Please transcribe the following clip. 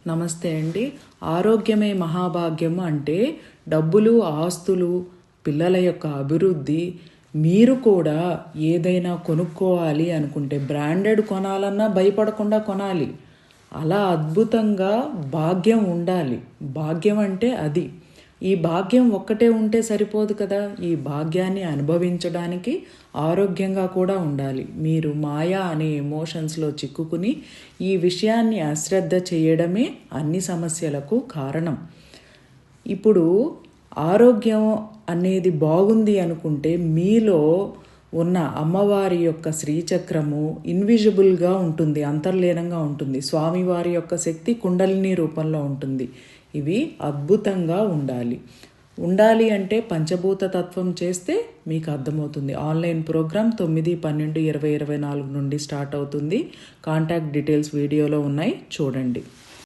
నమస్తే అండి. ఆరోగ్యమే మహాభాగ్యము అంటే డబ్బులు, ఆస్తులు, పిల్లల యొక్క అభివృద్ధి, మీరు కూడా ఏదైనా కొనుక్కోవాలి అనుకుంటే బ్రాండెడ్ కొనాలన్నా భయపడకుండా కొనాలి. అలా అద్భుతంగా భాగ్యం ఉండాలి. భాగ్యం అంటే అది. ఈ భాగ్యం ఒక్కటే ఉంటే సరిపోదు కదా. ఈ భాగ్యాన్ని అనుభవించడానికి ఆరోగ్యంగా కూడా ఉండాలి. మీరు మాయా అనే ఎమోషన్స్లో చిక్కుకుని ఈ విషయాన్ని అశ్రద్ధ చేయడమే అన్ని సమస్యలకు కారణం. ఇప్పుడు ఆరోగ్యం అనేది బాగుంది అనుకుంటే మీలో ఉన్న అమ్మవారి యొక్క శ్రీచక్రము ఇన్విజిబుల్గా ఉంటుంది, అంతర్లీనంగా ఉంటుంది. స్వామివారి యొక్క శక్తి కుండలిని రూపంలో ఉంటుంది. ఇవి అద్భుతంగా ఉండాలి అంటే పంచభూత తత్వం చేస్తే మీకు అర్థమవుతుంది. ఆన్లైన్ ప్రోగ్రామ్ 9/12/2024 నుండి స్టార్ట్ అవుతుంది. కాంటాక్ట్ డీటెయిల్స్ వీడియోలో ఉన్నాయి, చూడండి.